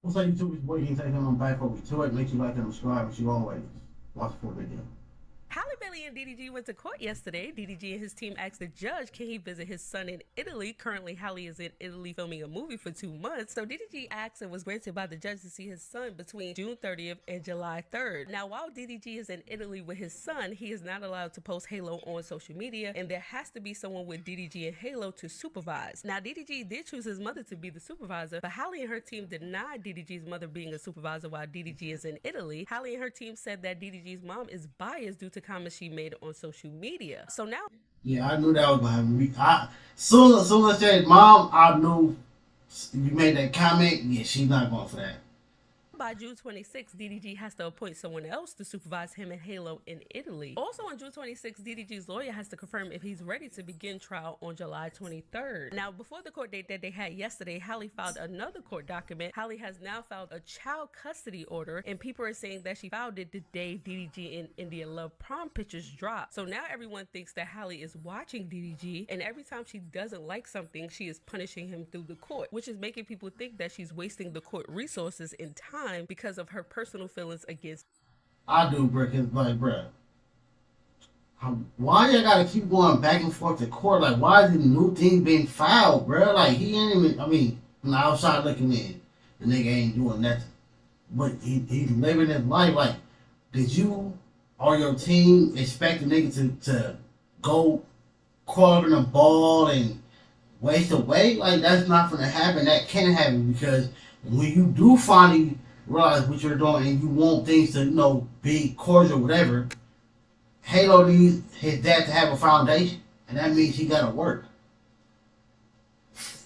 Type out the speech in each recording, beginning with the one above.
What's like YouTube boy, you can take him on back over to it, make you like and subscribe, and you always watch the full video. Halle Bailey and DDG went to court yesterday. DDG and his team asked the judge, can he visit his son in Italy? Currently, Halle is in Italy filming a movie for 2 months. So DDG asked and was granted by the judge to see his son between June 30th and July 3rd. Now, while DDG is in Italy with his son, he is not allowed to post Halo on social media, and there has to be someone with DDG and Halo to supervise. Now, DDG did choose his mother to be the supervisor, but Halle and her team denied DDG's mother being a supervisor while DDG is in Italy. Halle and her team said that DDG's mom is biased due to comments she made on social media. So now, yeah, I knew that was gonna happen. Soon as I said, "Mom," I knew you made that comment. Yeah, she's not going for that. by June 26, DDG has to appoint someone else to supervise him and Halo in Italy. Also on June 26, DDG's lawyer has to confirm if he's ready to begin trial on July 23rd. Now, before the court date that they had yesterday, Halle filed another court document. Halle has now filed a child custody order, and people are saying that she filed it the day DDG and India Love prom pictures dropped. So now everyone thinks that Halle is watching DDG, and every time she doesn't like something, she is punishing him through the court, which is making people think that she's wasting the court resources and time because of her personal feelings against. I do, bro. Cause like, bro, why you gotta keep going back and forth to court? Like, why is the new thing being filed, bro? Like, he ain't even. I mean, from the outside looking in, the nigga ain't doing nothing, but he's living his life. Like, did you or your team expect the nigga to go crawl in a ball and waste away? Like, that's not gonna happen. That can't happen because when you do finally realize what you're doing and you want things to, be cordial, whatever, Halo needs his dad to have a foundation, and that means he gotta work.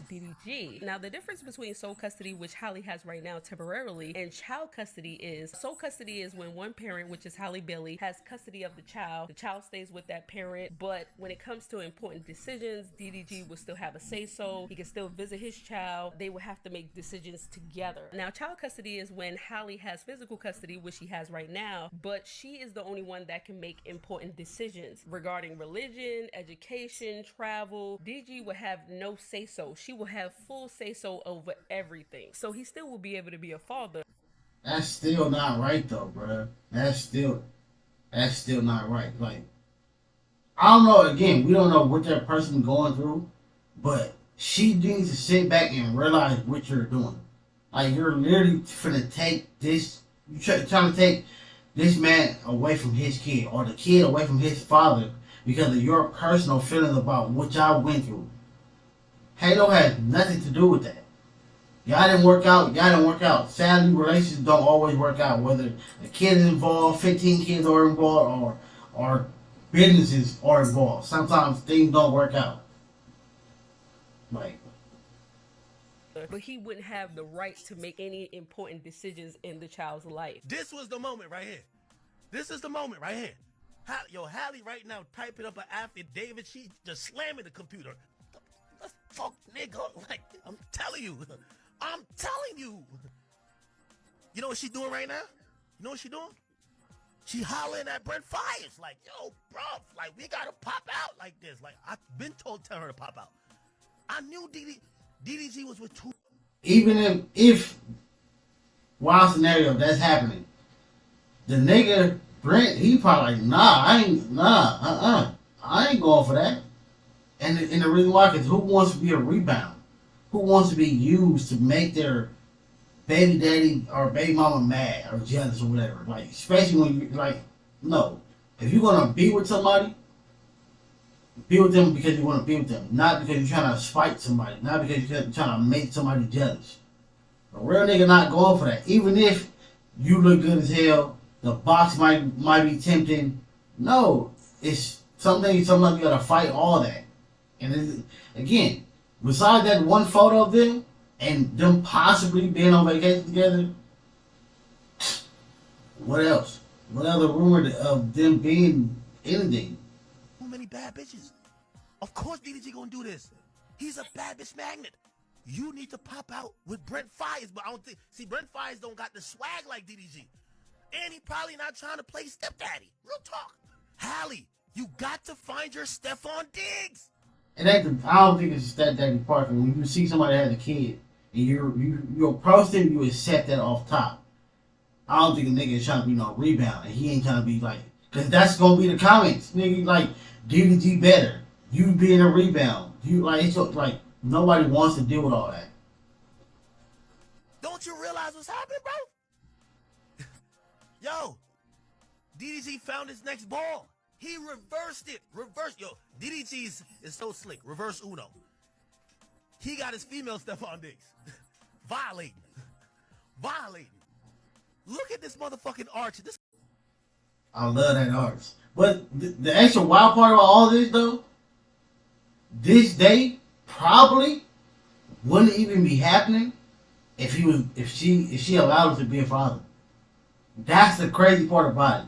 DDG. Now, the difference between sole custody, which Halle has right now temporarily, and child custody is sole custody is when one parent, which is Halle Bailey, has custody of the child. The child stays with that parent, but when it comes to important decisions, DDG will still have a say-so. He can still visit his child. They will have to make decisions together. Now, child custody is when Halle has physical custody, which she has right now, but she is the only one that can make important decisions regarding religion, education, travel. DDG will have no say-so. She will have full say-so over everything. So he still will be able to be a father. That's still not right though, bro. That's still not right. Like, I don't know. Again, we don't know what that person going through, but she needs to sit back and realize what you're doing. Like, you're literally finna take this. You're trying to take this man away from his kid, or the kid away from his father, because of your personal feelings about what y'all went through. Halo has nothing to do with that. Y'all didn't work out. Sadly, relationships don't always work out. Whether a kid is involved, 15 kids are involved, or businesses are involved. Sometimes things don't work out. Like, but he wouldn't have the right to make any important decisions in the child's life. This was the moment right here. This is the moment right here. Halle right now typing up an affidavit. She just slamming the computer. The fuck, nigga. Like, I'm telling you. You know what she doing right now? You know what she doing? She hollering at Brent Fires. Like, yo, bro, like, we gotta pop out like this. Like, I've been told, tell her to pop out. I knew DDG was with two. even if wild scenario that's happening, the nigga Brent, he probably like, I ain't going for that. And the reason why, is who wants to be a rebound? Who wants to be used to make their baby daddy or baby mama mad or jealous or whatever? Like, especially when you like, no. If you're gonna be with somebody, be with them because you want to be with them, not because you're trying to spite somebody, not because you're trying to make somebody jealous. A real nigga not going for that. Even if you look good as hell, the box might be tempting. No, it's something you gotta fight all that. And again, besides that one photo of them and them possibly being on vacation together, what else? What other rumor of them being anything? Too many bad bitches. Of course DDG gonna do this. He's a bad bitch magnet. You need to pop out with Brent Fires, but I don't think. See, Brent Fires don't got the swag like DDG, and he probably not trying to play stepdaddy. Real talk. Halle, you got to find your Stephon Diggs. I don't think it's a stepdaddy part. When you see somebody that has a kid and you approach him, you accept that off top. I don't think a nigga is trying to be no rebound, and he ain't trying to be like, cause that's gonna be the comments, nigga. Like DDG better, you being a rebound, you like it's like nobody wants to deal with all that. Don't you realize what's happening, bro? Yo, DDG found his next ball. He reversed it. Yo, DDG is so slick. Reverse Uno. He got his female Stephon Diggs. Violating. Look at this motherfucking arch. I love that arch. But the actual wild part about all this though, this day probably wouldn't even be happening if she allowed him to be a father. That's the crazy part about it.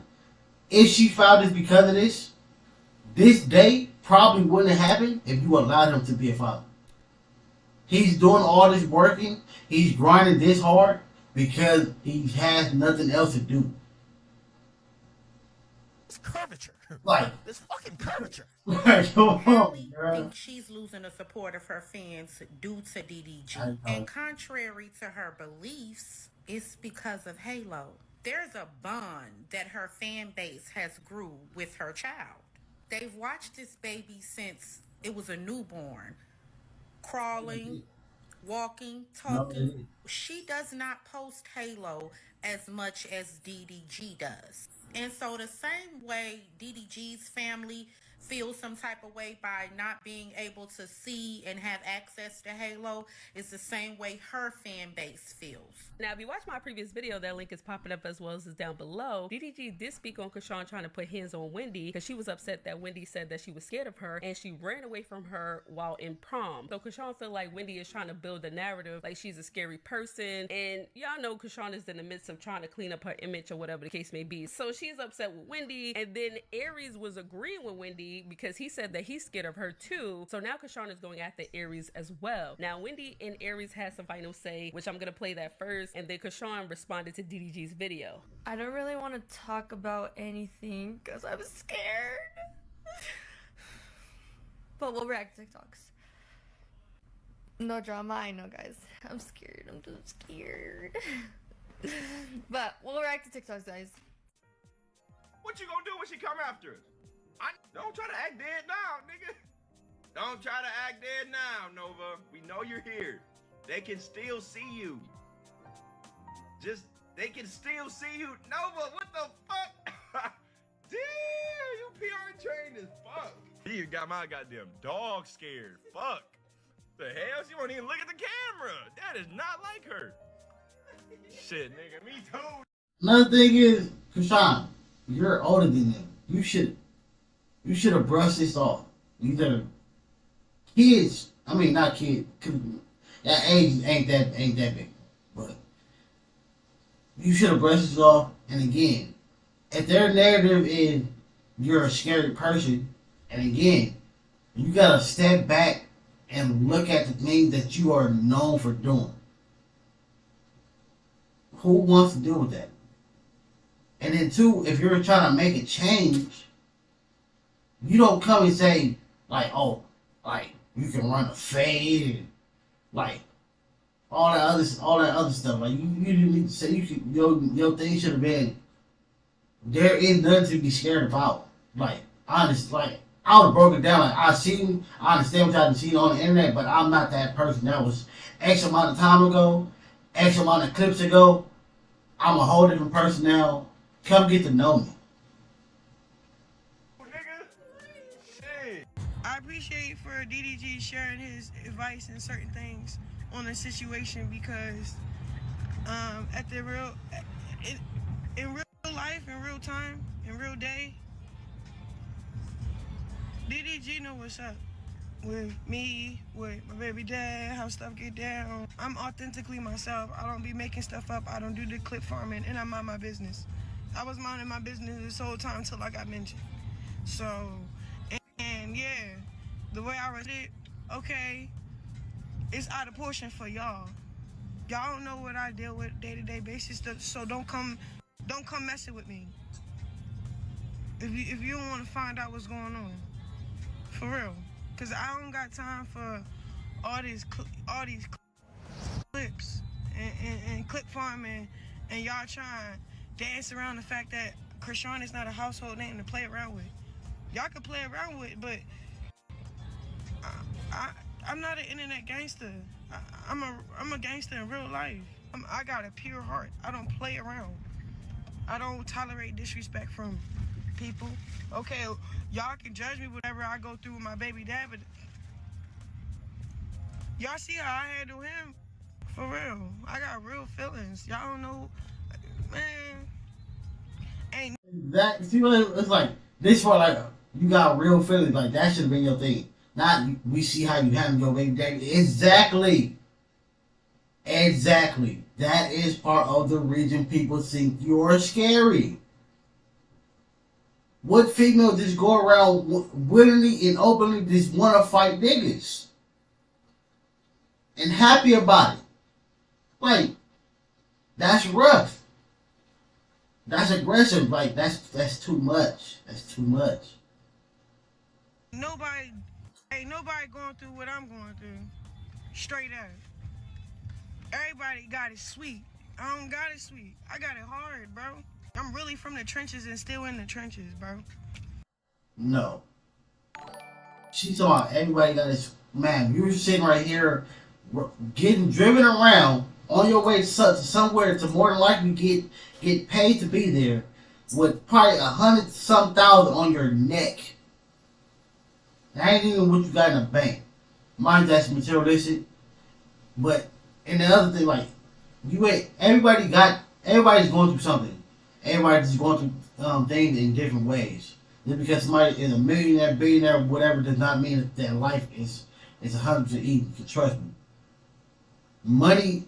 If she found this because of this day probably wouldn't happen if you allowed him to be a father. He's doing all this working, he's grinding this hard because he has nothing else to do. It's curvature. Like this fucking curvature. Come on, I think she's losing the support of her fans due to DDG. And contrary to her beliefs, it's because of Halo. There's a bond that her fan base has grew with her child. They've watched this baby since it was a newborn. Crawling, walking, talking. No, she does not post Halo as much as DDG does. And so the same way DDG's family feels some type of way by not being able to see and have access to Halo is the same way her fan base feels. Now, if you watch my previous video, that link is popping up as well as is down below. DDG did speak on Krishan trying to put hands on Wendy because she was upset that Wendy said that she was scared of her and she ran away from her while in prom. So Krishan feel like Wendy is trying to build a narrative like she's a scary person, and y'all know Krishan is in the midst of trying to clean up her image or whatever the case may be. So she's upset with Wendy, and then Aries was agreeing with Wendy because he said that he's scared of her too. So now Krishan is going after Aries as well. Now Wendy and Aries had some final say, which I'm gonna play that first, and then Krishan responded to DDG's video. I don't really want to talk about anything because I'm scared. But we'll react to TikToks. No drama, I know, guys. I'm scared. I'm just scared. But we'll react to TikToks, guys. What you gonna do when she come after us? Don't try to act dead now, nigga. Don't try to act dead now, Nova. We know you're here. They can still see you. They can still see you. Nova, what the fuck? Damn, you PR trained as fuck. You got my goddamn dog scared. Fuck. The hell? She won't even look at the camera. That is not like her. Shit, nigga, me too. Another thing is, Krishan, you're older than them. You should have brushed this off. Kids, I mean not kids, that age ain't that big, but you should have brushed this off. And again, if their narrative is you're a scary person, and again, you gotta step back and look at the things that you are known for doing. Who wants to deal with that? And then two, if you're trying to make a change, you don't come and say, like, oh, like, you can run a fade and, like, all that other stuff. Like, you need to say, your thing should have been, there is nothing to be scared about. Like, honest, like, I would have broken it down. Like, I understand what y'all seen on the internet, but I'm not that person. That was X amount of time ago, X amount of clips ago. I'm a whole different person now. Come get to know me. I appreciate for DDG sharing his advice and certain things on the situation because in real life, in real time, in real day, DDG know what's up with me, with my baby dad, how stuff get down. I'm authentically myself. I don't be making stuff up. I don't do the clip farming, and I mind my business. I was minding my business this whole time until I got mentioned. So, and yeah, the way I read it, okay, it's out of portion for y'all. Y'all don't know what I deal with day-to-day basis, so don't come messing with me. If you don't want to find out what's going on, for real, cause I don't got time for all these clips and clip farming, and y'all trying to dance around the fact that CHRISEAN is not a household name to play around with. Y'all can play around with, but I'm not an internet gangster. I'm a gangster in real life. I got a pure heart. I don't play around. I don't tolerate disrespect from people. Okay, y'all can judge me whatever I go through with my baby dad, but y'all see how I handle him? For real. I got real feelings. Y'all don't know, man. Ain't That, see what it's like? This one, like, you got real feelings. Like, that should have been your thing. Not, we see how you handle your baby daddy. Exactly. Exactly. That is part of the reason people think you're scary. What female just go around willingly and openly just want to fight niggas? And happy about it. Like, that's rough. That's aggressive. Like, that's too much. That's too much. Ain't nobody going through what I'm going through. Straight up. Everybody got it sweet. I don't got it sweet. I got it hard, bro. I'm really from the trenches and still in the trenches, bro. No. She's talking about everybody got this. Man, you're sitting right here getting driven around on your way to somewhere to more than likely get paid to be there with probably 100-some-thousand on your neck. That ain't even what you got in the bank. Mind that's materialistic. But, and the other thing, like, everybody's going through something. Everybody's going through things in different ways. Just because somebody is a millionaire, billionaire, whatever, does not mean that their life is 100% easy. Trust me. Money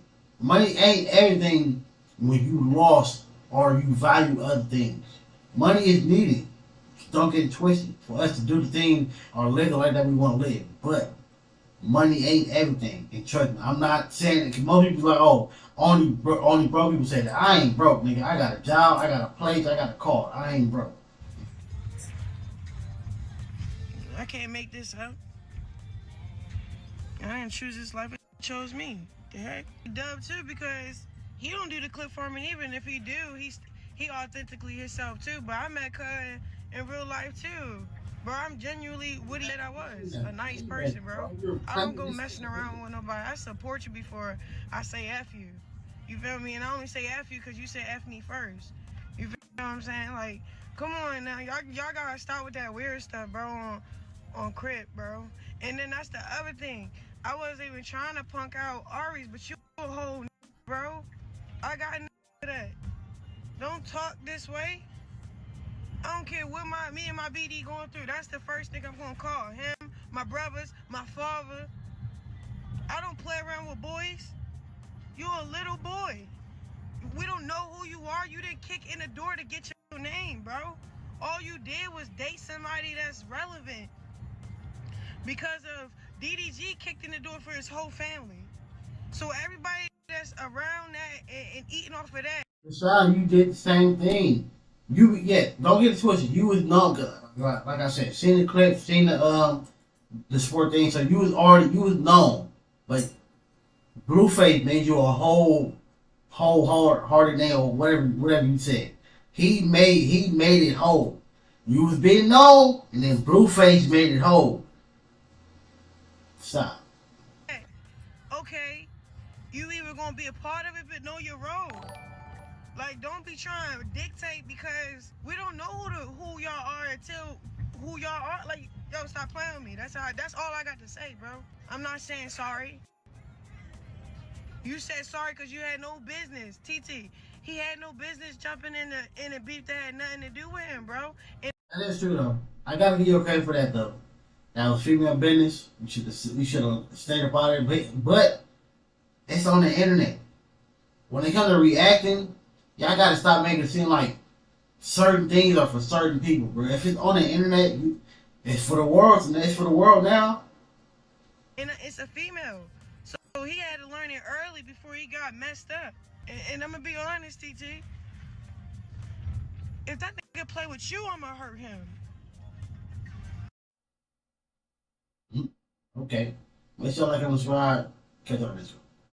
ain't everything when you lost or you value other things. Money is needed. Don't get it twisted for us to do the thing or live the life that we want to live. But money ain't everything. And trust me, I'm not saying it because most people are like, oh, only broke people say that. I ain't broke, nigga. I got a job, I got a place, I got a car. I ain't broke. I can't make this up. I didn't choose this life, it chose me. The heck? Dub too, because he don't do the clip farming even. If he do, he authentically himself too. But I met Cuz in real life too. Bro, I'm genuinely what he said I was. A nice person, bro. I don't go messing around with nobody. I support you before I say F you. You feel me? And I only say F you because you said F me first. You feel what I'm saying? Like, come on now. Y'all gotta stop with that weird stuff, bro, on Crip, bro. And then that's the other thing. I wasn't even trying to punk out Aries, but you a whole bro. I got that. Don't talk this way. I don't care what me and my BD going through. That's the first thing I'm gonna call. Him, my brothers, my father. I don't play around with boys. You a little boy. We don't know who you are. You didn't kick in the door to get your name, bro. All you did was date somebody that's relevant. Because of DDG kicked in the door for his whole family. So everybody that's around that and eating off of that. Sean, you did the same thing. Don't get it twisted. You was known, like I said, seen the clip, seen the sport thing. So you was known. But Blueface made you a wholehearted name or whatever you said. He made it whole. You was being known, and then Blueface made it whole. Stop. Okay, you either gonna be a part of it, but know your role. Like, don't be trying to dictate because we don't know who y'all are until who y'all are. Like, yo, stop playing with me. That's all I got to say, bro. I'm not saying sorry. You said sorry because you had no business. TT, he had no business jumping in a beef that had nothing to do with him, bro. And that is true though. I gotta give you credit for that though. That was female business. You should have stayed about it. But it's on the internet. When it comes to reacting, y'all gotta stop making it seem like certain things are for certain people, bro. If it's on the internet, it's for the world. And it's for the world now. And it's a female, so he had to learn it early before he got messed up. And I'm gonna be honest, TT. If that nigga play with you, I'ma hurt him. Okay. Make sure like and subscribe. Catch you on this one.